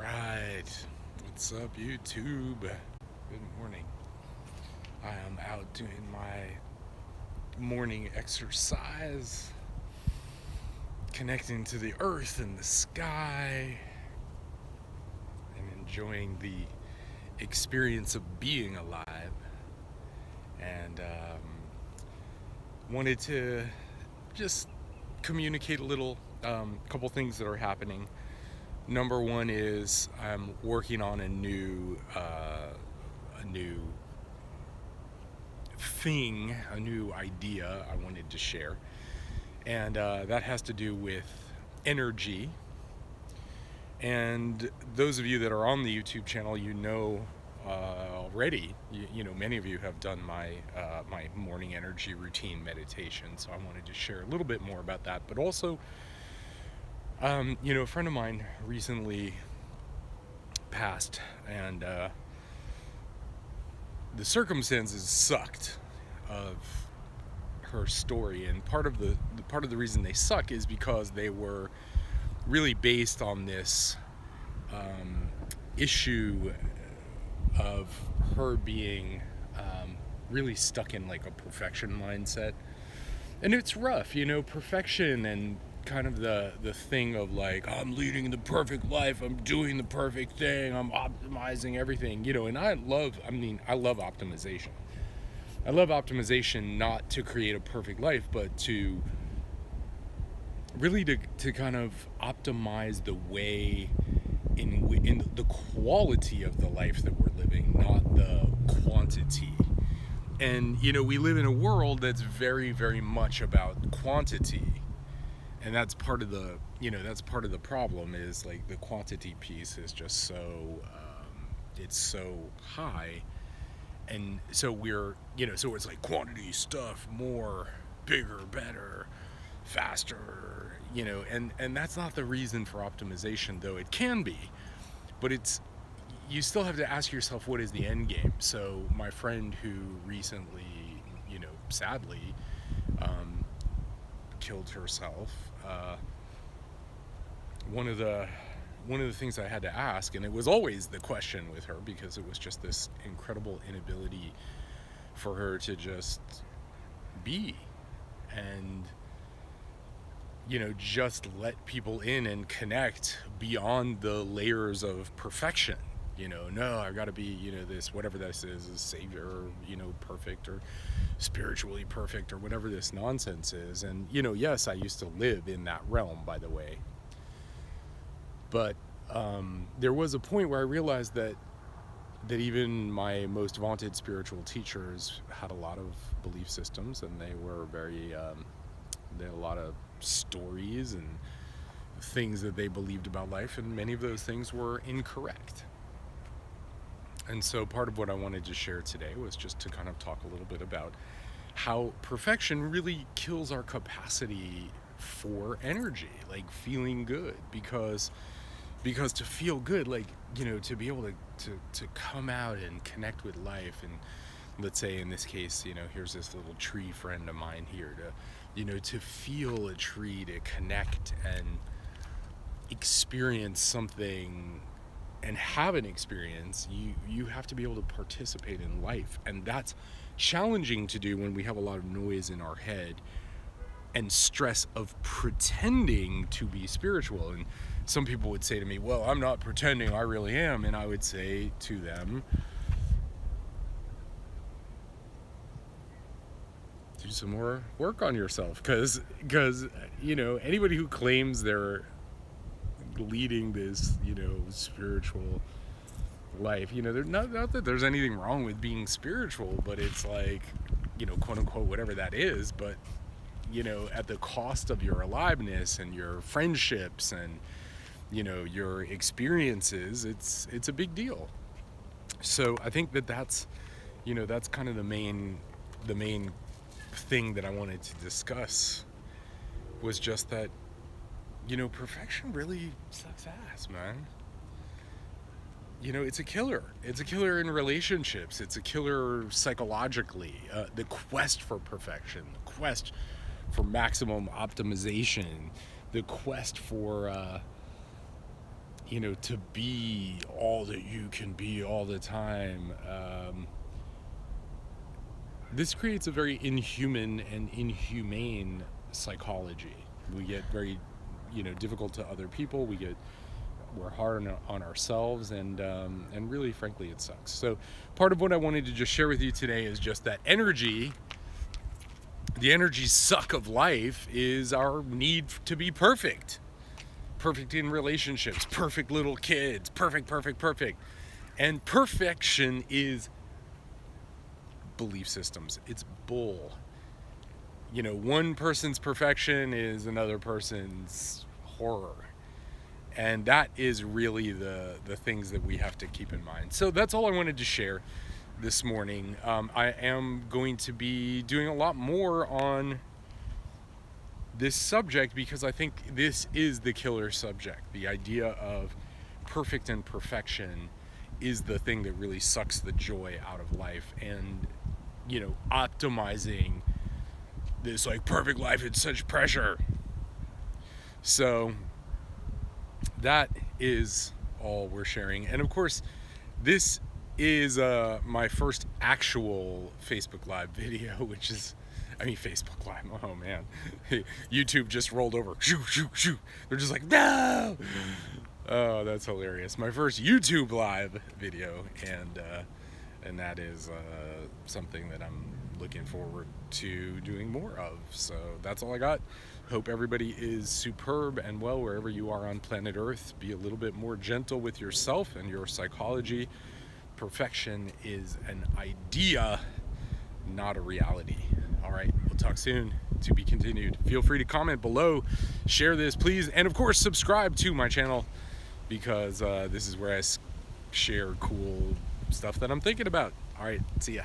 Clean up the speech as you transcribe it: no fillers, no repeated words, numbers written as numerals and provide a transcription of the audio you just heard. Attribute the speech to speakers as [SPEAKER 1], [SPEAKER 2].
[SPEAKER 1] right. What's up, YouTube? Good morning. I am out doing my morning exercise, connecting to the earth and the sky, and enjoying the experience of being alive. And wanted to just communicate a little, couple things that are happening. Number one is I'm working on a new thing, a new idea I wanted to share, and that has to do with energy. And those of you that are on the YouTube channel, already. Many of you have done my morning energy routine meditation, so I wanted to share a little bit more about that. But also, a friend of mine recently passed, and the circumstances sucked of her story. And part of the reason they suck is because they were really based on this issue of her being really stuck in like a perfection mindset. And it's rough, perfection and kind of the thing of like, I'm leading the perfect life, I'm doing the perfect thing, I'm optimizing everything, and I love optimization. I love optimization not to create a perfect life, but to really to kind of optimize the way in the quality of the life that we're living, not the quantity. And we live in a world that's very, very much about quantity, and that's part of the problem. Is like the quantity piece is just so it's so high, and so we're so it's like quantity stuff, more, bigger, better, faster, and that's not the reason for optimization, though it can be. But you still have to ask yourself, what is the end game? So my friend who recently, sadly, killed herself, one of the things I had to ask, and it was always the question with her, because it was just this incredible inability for her to just be and just let people in and connect beyond the layers of perfection. No, I've got to be, this, whatever this is savior, or, perfect, or spiritually perfect, or whatever this nonsense is. And, yes, I used to live in that realm, by the way. But there was a point where I realized that even my most vaunted spiritual teachers had a lot of belief systems, and they were very, they had a lot of stories and things that they believed about life, and many of those things were incorrect. And so part of what I wanted to share today was just to kind of talk a little bit about how perfection really kills our capacity for energy, like feeling good, because to feel good, like, to be able to come out and connect with life, and let's say in this case, here's this little tree friend of mine here, to feel a tree, to connect and experience something and have an experience, you have to be able to participate in life. And that's challenging to do when we have a lot of noise in our head and stress of pretending to be spiritual. And some people would say to me, well, I'm not pretending, I really am. And I would say to them, do some more work on yourself, because anybody who claims they're leading this spiritual life, they're not that there's anything wrong with being spiritual, but it's like, quote unquote, whatever that is, but at the cost of your aliveness and your friendships and your experiences, it's a big deal. So I think that's kind of the main thing that I wanted to discuss, was just that perfection really sucks ass, man. It's a killer. It's a killer in relationships. It's a killer psychologically. The quest for perfection, the quest for maximum optimization, the quest for to be all that you can be all the time, this creates a very inhuman and inhumane psychology. We get very, difficult to other people. We're hard on ourselves, and really, frankly, it sucks. So part of what I wanted to just share with you today is just that energy. The energy suck of life is our need to be perfect. Perfect in relationships, perfect little kids, perfect. And perfection is belief systems. It's bull. One person's perfection is another person's horror. And that is really the things that we have to keep in mind. So that's all I wanted to share this morning. I am going to be doing a lot more on this subject because I think this is the killer subject. The idea of perfect and perfection is the thing that really sucks the joy out of life. And, optimizing this like perfect life, it's such pressure. So that is all we're sharing. And of course, this is my first actual Facebook Live video, Facebook Live. Oh man, YouTube just rolled over. Shoo, shoo, shoo. They're just like, no. Oh, that's hilarious. My first YouTube Live video, and that is something that I'm looking forward to doing more of. So that's all I got. Hope everybody is superb and well wherever you are on planet Earth. Be a little bit more gentle with yourself and your psychology. Perfection is an idea, not a reality. All right, we'll talk soon. To be continued. Feel free to comment below, share this, please, and of course, subscribe to my channel because this is where I share cool stuff that I'm thinking about. All right, see ya.